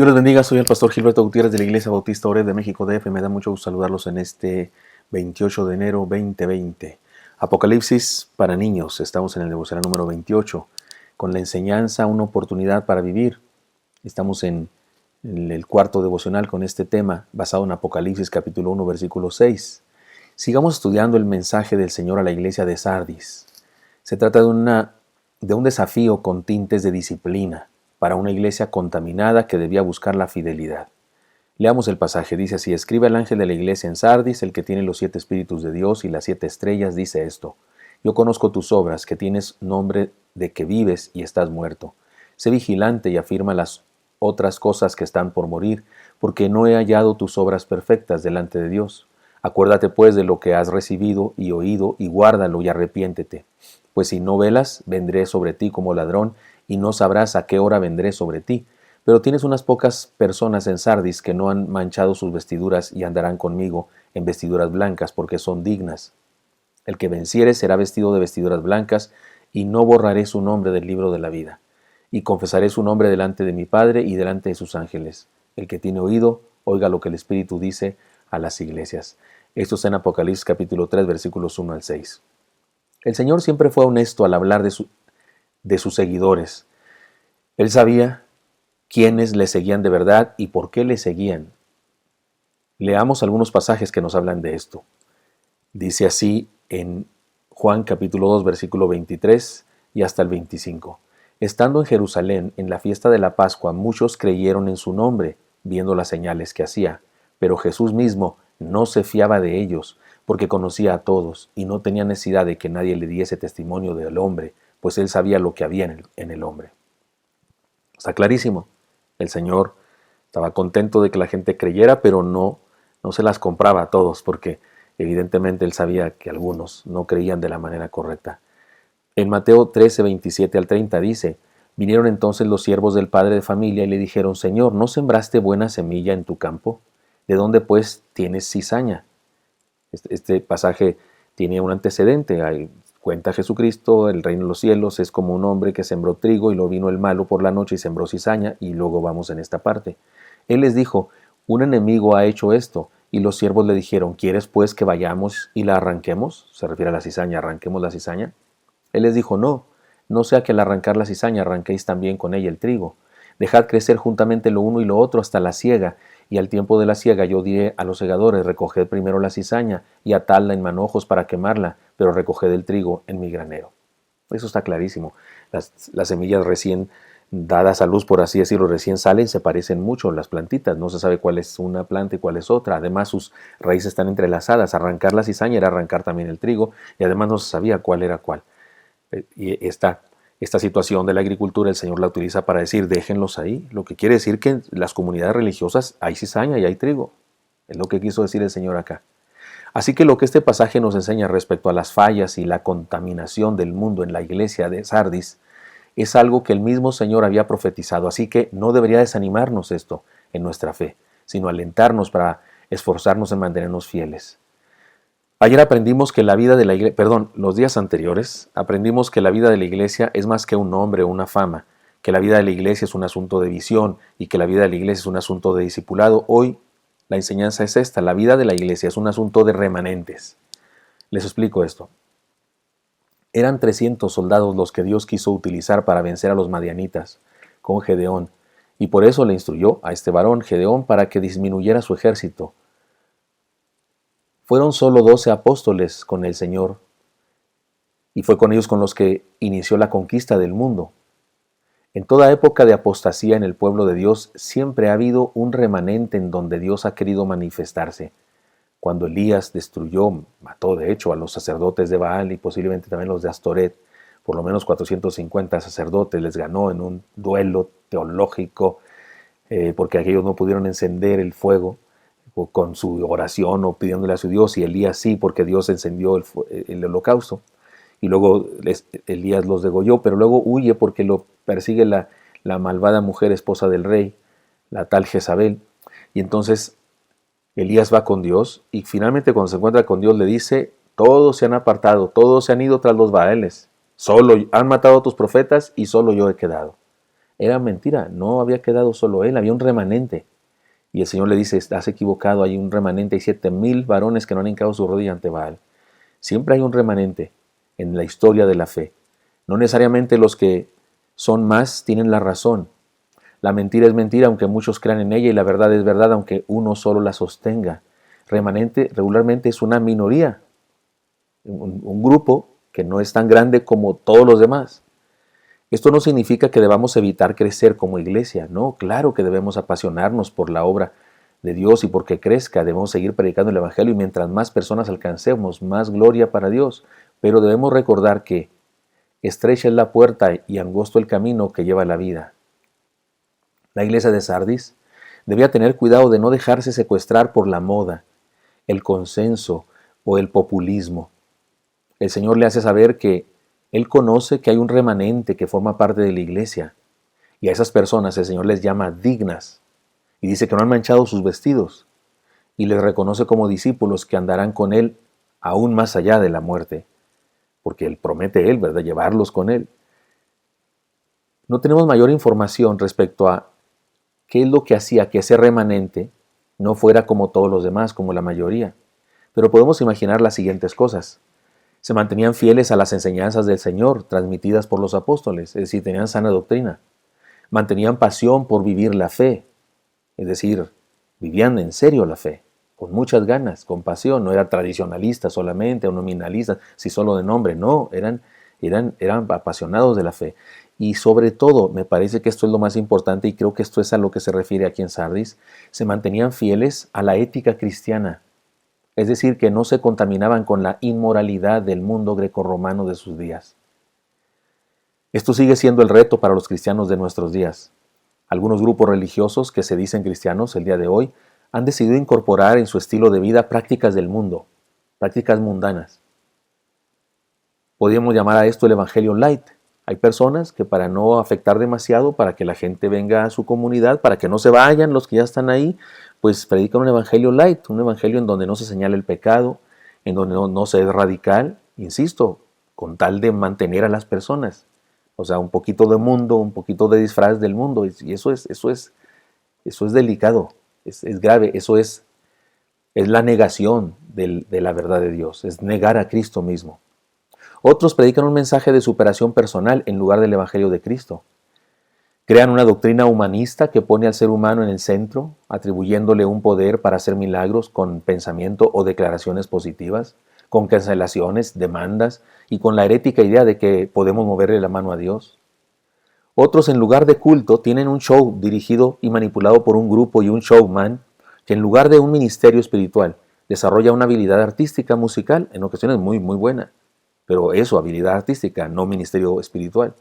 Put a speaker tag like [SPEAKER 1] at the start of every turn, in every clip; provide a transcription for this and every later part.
[SPEAKER 1] Dios les bendiga, soy el pastor Gilberto Gutiérrez de la Iglesia Bautista Oreb de México DF. Me da mucho gusto saludarlos en este 28 de enero 2020. Apocalipsis para niños, estamos en el devocional número 28, con la enseñanza Una oportunidad para vivir. Estamos en el cuarto devocional con este tema, basado en Apocalipsis capítulo 1, versículo 6. Sigamos estudiando el mensaje del Señor a la iglesia de Sardis. Se trata de un desafío con tintes de disciplina para una iglesia contaminada que debía buscar la fidelidad. Leamos el pasaje, dice así: escribe al ángel de la iglesia en Sardis, el que tiene los 7 espíritus de Dios y las 7 estrellas, dice esto: yo conozco tus obras, que tienes nombre de que vives y estás muerto. Sé vigilante y afirma las otras cosas que están por morir, porque no he hallado tus obras perfectas delante de Dios. Acuérdate pues de lo que has recibido y oído, y guárdalo y arrepiéntete. Pues si no velas, vendré sobre ti como ladrón, y no sabrás a qué hora vendré sobre ti. Pero tienes unas pocas personas en Sardis que no han manchado sus vestiduras y andarán conmigo en vestiduras blancas, porque son dignas. El que venciere será vestido de vestiduras blancas, y no borraré su nombre del libro de la vida. Y confesaré su nombre delante de mi Padre y delante de sus ángeles. El que tiene oído, oiga lo que el Espíritu dice a las iglesias. Esto está en Apocalipsis capítulo 3, versículos 1 al 6. El Señor siempre fue honesto al hablar de sus seguidores. Él sabía quiénes le seguían de verdad y por qué le seguían. Leamos algunos pasajes que nos hablan de esto. Dice así en Juan capítulo 2, versículo 23 y hasta el 25. Estando en Jerusalén, en la fiesta de la Pascua, muchos creyeron en su nombre, viendo las señales que hacía. Pero Jesús mismo no se fiaba de ellos, porque conocía a todos, y no tenía necesidad de que nadie le diese testimonio del hombre, pues él sabía lo que había en el hombre. Está clarísimo. El Señor estaba contento de que la gente creyera, pero no se las compraba a todos, porque evidentemente él sabía que algunos no creían de la manera correcta. En Mateo 13, 27 al 30 dice: vinieron entonces los siervos del padre de familia y le dijeron: Señor, ¿no sembraste buena semilla en tu campo? ¿De dónde pues tienes cizaña? Este pasaje tiene un antecedente. Cuenta Jesucristo: el reino de los cielos es como un hombre que sembró trigo y lo vino el malo por la noche y sembró cizaña, y luego vamos en esta parte. Él les dijo: un enemigo ha hecho esto. Y los siervos le dijeron: ¿quieres pues que vayamos y la arranquemos? Se refiere a la cizaña, arranquemos la cizaña. Él les dijo: no sea que al arrancar la cizaña arranquéis también con ella el trigo. Dejad crecer juntamente lo uno y lo otro hasta la siega, y al tiempo de la siega yo diré a los segadores: recoged primero la cizaña y atadla en manojos para quemarla, pero recoged el trigo en mi granero. Eso está clarísimo. Las semillas recién dadas a luz, por así decirlo, recién salen, se parecen mucho las plantitas. No se sabe cuál es una planta y cuál es otra. Además, sus raíces están entrelazadas. Arrancar la cizaña era arrancar también el trigo, y además no se sabía cuál era cuál. Y esta situación de la agricultura el Señor la utiliza para decir: déjenlos ahí. Lo que quiere decir que en las comunidades religiosas hay cizaña y hay trigo. Es lo que quiso decir el Señor acá. Así que lo que este pasaje nos enseña respecto a las fallas y la contaminación del mundo en la iglesia de Sardis es algo que el mismo Señor había profetizado. Así que no debería desanimarnos esto en nuestra fe, sino alentarnos para esforzarnos en mantenernos fieles. Ayer aprendimos que la vida de la iglesia, los días anteriores, aprendimos que la vida de la iglesia es más que un nombre o una fama, que la vida de la iglesia es un asunto de visión y que la vida de la iglesia es un asunto de discipulado. Hoy la enseñanza es esta: la vida de la iglesia es un asunto de remanentes. Les explico esto. Eran 300 soldados los que Dios quiso utilizar para vencer a los madianitas con Gedeón, y por eso le instruyó a este varón Gedeón para que disminuyera su ejército. Fueron solo 12 apóstoles con el Señor, y fue con ellos con los que inició la conquista del mundo. En toda época de apostasía en el pueblo de Dios siempre ha habido un remanente en donde Dios ha querido manifestarse. Cuando Elías mató de hecho a los sacerdotes de Baal y posiblemente también los de Astoret, por lo menos 450 sacerdotes les ganó en un duelo teológico, porque aquellos no pudieron encender el fuego con su oración o pidiéndole a su Dios, y Elías sí, porque Dios encendió el holocausto. Y luego Elías los degolló, pero luego huye porque lo persigue la malvada mujer esposa del rey, la tal Jezabel. Y entonces Elías va con Dios, y finalmente cuando se encuentra con Dios le dice: todos se han apartado, todos se han ido tras los Baales, solo han matado a tus profetas y solo yo he quedado. era mentira, no había quedado solo él, había un remanente. Y el Señor le dice, estás equivocado, hay un remanente, hay 7,000 varones que no han hincado su rodilla ante Baal. Siempre hay un remanente en la historia de la fe. No necesariamente los que son más tienen la razón. La mentira es mentira aunque muchos crean en ella y la verdad es verdad aunque uno solo la sostenga. Remanente regularmente es una minoría, un grupo que no es tan grande como todos los demás. Esto no significa que debamos evitar crecer como iglesia, no, claro que debemos apasionarnos por la obra de Dios y porque crezca, debemos seguir predicando el Evangelio y mientras más personas alcancemos, más gloria para Dios, pero debemos recordar que estrecha es la puerta y angosto el camino que lleva a la vida. La iglesia de Sardis debía tener cuidado de no dejarse secuestrar por la moda, el consenso o el populismo. El Señor le hace saber que Él conoce que hay un remanente que forma parte de la iglesia y a esas personas el Señor les llama dignas y dice que no han manchado sus vestidos y les reconoce como discípulos que andarán con Él aún más allá de la muerte, porque Él promete Él, ¿verdad?, llevarlos con Él. No tenemos mayor información respecto a qué es lo que hacía que ese remanente no fuera como todos los demás, como la mayoría. Pero podemos imaginar las siguientes cosas. Se mantenían fieles a las enseñanzas del Señor transmitidas por los apóstoles, es decir, tenían sana doctrina. Mantenían pasión por vivir la fe, es decir, vivían en serio la fe, con muchas ganas, con pasión. No eran tradicionalistas solamente o nominalistas, si solo de nombre, no, eran apasionados de la fe. Y sobre todo, me parece que esto es lo más importante y creo que esto es a lo que se refiere aquí en Sardis, se mantenían fieles a la ética cristiana, es decir, que no se contaminaban con la inmoralidad del mundo grecorromano de sus días. Esto sigue siendo el reto para los cristianos de nuestros días. Algunos grupos religiosos que se dicen cristianos el día de hoy han decidido incorporar en su estilo de vida prácticas del mundo, prácticas mundanas. Podríamos llamar a esto el Evangelio Light. Hay personas que para no afectar demasiado, para que la gente venga a su comunidad, para que no se vayan los que ya están ahí, pues predican un Evangelio Light, un Evangelio en donde no se señala el pecado, en donde no se es radical, insisto, con tal de mantener a las personas. O sea, un poquito de mundo, un poquito de disfraz del mundo, y eso es delicado, es grave, eso es la negación de la verdad de Dios, es negar a Cristo mismo. Otros predican un mensaje de superación personal en lugar del Evangelio de Cristo. Crean una doctrina humanista que pone al ser humano en el centro, atribuyéndole un poder para hacer milagros con pensamiento o declaraciones positivas, con cancelaciones, demandas y con la herética idea de que podemos moverle la mano a Dios. Otros, en lugar de culto, tienen un show dirigido y manipulado por un grupo y un showman que en lugar de un ministerio espiritual desarrolla una habilidad artística musical, en ocasiones muy buena. Pero eso, habilidad artística, no ministerio espiritual.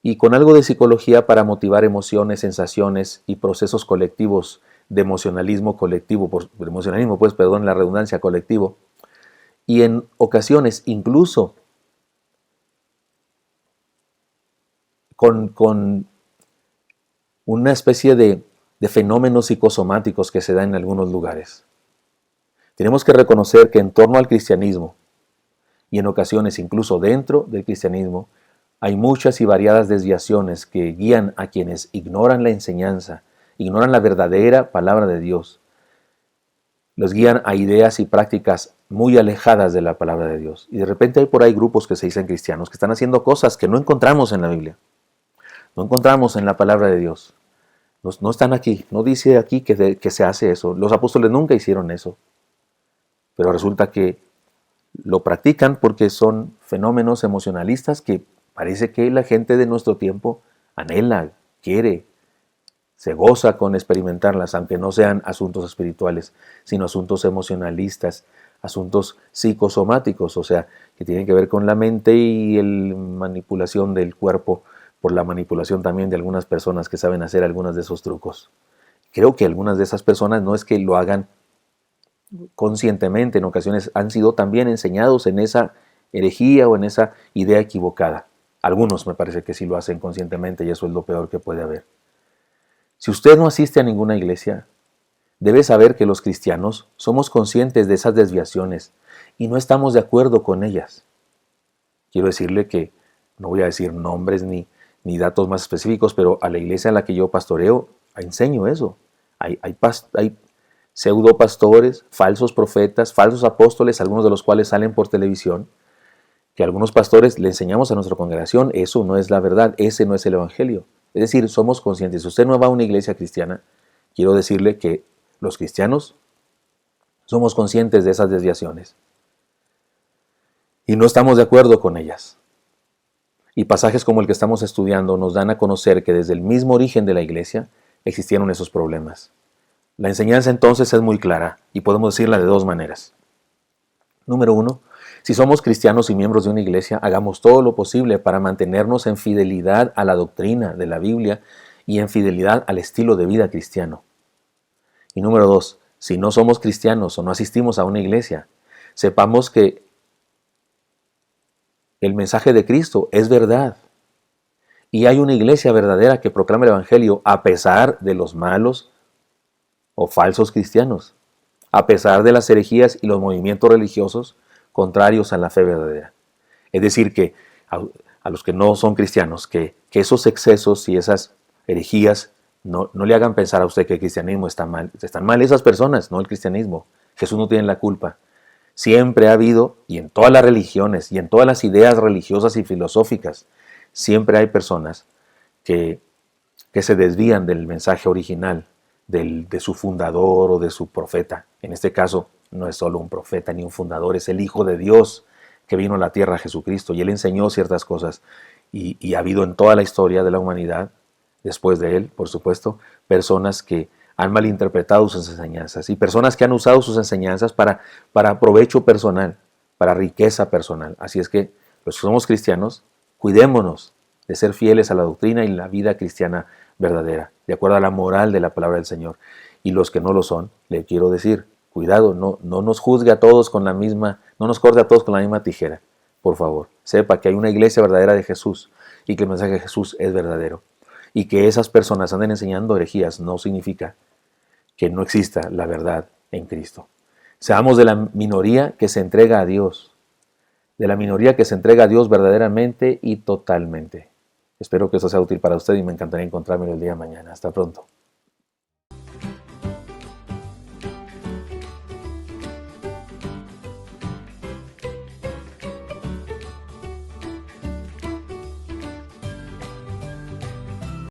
[SPEAKER 1] Y con algo de psicología para motivar emociones, sensaciones y procesos colectivos de emocionalismo colectivo, la redundancia colectivo. Y en ocasiones incluso con una especie de fenómenos psicosomáticos que se dan en algunos lugares. Tenemos que reconocer que en torno al cristianismo, y en ocasiones incluso dentro del cristianismo, hay muchas y variadas desviaciones que guían a quienes ignoran la enseñanza, ignoran la verdadera palabra de Dios. Los guían a ideas y prácticas muy alejadas de la palabra de Dios. Y de repente hay por ahí grupos que se dicen cristianos que están haciendo cosas que no encontramos en la Biblia. No encontramos en la palabra de Dios. No están aquí. No dice aquí que se hace eso. Los apóstoles nunca hicieron eso. Pero resulta que lo practican porque son fenómenos emocionalistas que parece que la gente de nuestro tiempo anhela, quiere, se goza con experimentarlas, aunque no sean asuntos espirituales, sino asuntos emocionalistas, asuntos psicosomáticos, o sea, que tienen que ver con la mente y la manipulación del cuerpo, por la manipulación también de algunas personas que saben hacer algunos de esos trucos. Creo que algunas de esas personas no es que lo hagan conscientemente, en ocasiones han sido también enseñados en esa herejía o en esa idea equivocada. Algunos me parece que sí lo hacen conscientemente y eso es lo peor que puede haber. Si usted no asiste a ninguna iglesia, debe saber que los cristianos somos conscientes de esas desviaciones y no estamos de acuerdo con ellas. Quiero decirle que no voy a decir nombres ni ni datos más específicos, pero a la iglesia en la que yo pastoreo enseño eso. Hay pseudo pastores, falsos profetas, falsos apóstoles, algunos de los cuales salen por televisión, que algunos pastores le enseñamos a nuestra congregación, eso no es la verdad, ese no es el evangelio. Es decir, somos conscientes. Si usted no va a una iglesia cristiana, quiero decirle que los cristianos somos conscientes de esas desviaciones y no estamos de acuerdo con ellas. Y pasajes como el que estamos estudiando nos dan a conocer que desde el mismo origen de la iglesia existieron esos problemas. La enseñanza entonces es muy clara y podemos decirla de dos maneras. Número uno, si somos cristianos y miembros de una iglesia, hagamos todo lo posible para mantenernos en fidelidad a la doctrina de la Biblia y en fidelidad al estilo de vida cristiano. Y número dos, si no somos cristianos o no asistimos a una iglesia, sepamos que el mensaje de Cristo es verdad. Y hay una iglesia verdadera que proclama el evangelio a pesar de los malos o falsos cristianos, a pesar de las herejías y los movimientos religiosos contrarios a la fe verdadera. Es decir, que a los que no son cristianos, que esos excesos y esas herejías no le hagan pensar a usted que el cristianismo está mal. Están mal esas personas, no el cristianismo. Jesús no tiene la culpa. Siempre ha habido, y en todas las religiones, y en todas las ideas religiosas y filosóficas, siempre hay personas que se desvían del mensaje original, de su fundador o de su profeta. En este caso, no es solo un profeta ni un fundador, es el Hijo de Dios que vino a la tierra, Jesucristo, y Él enseñó ciertas cosas. Y ha habido en toda la historia de la humanidad, después de Él, por supuesto, personas que han malinterpretado sus enseñanzas y personas que han usado sus enseñanzas para provecho personal, para riqueza personal. Así es que los que somos cristianos, cuidémonos de ser fieles a la doctrina y la vida cristiana verdadera, de acuerdo a la moral de la palabra del Señor. Y los que no lo son, le quiero decir, cuidado, no nos juzgue a todos con la misma, no nos corte a todos con la misma tijera, por favor. Sepa que hay una iglesia verdadera de Jesús y que el mensaje de Jesús es verdadero. Y que esas personas anden enseñando herejías no significa que no exista la verdad en Cristo. Seamos de la minoría que se entrega a Dios, de la minoría que se entrega a Dios verdaderamente y totalmente. Espero que esto sea útil para usted y me encantaría encontrarme el día de mañana. Hasta pronto.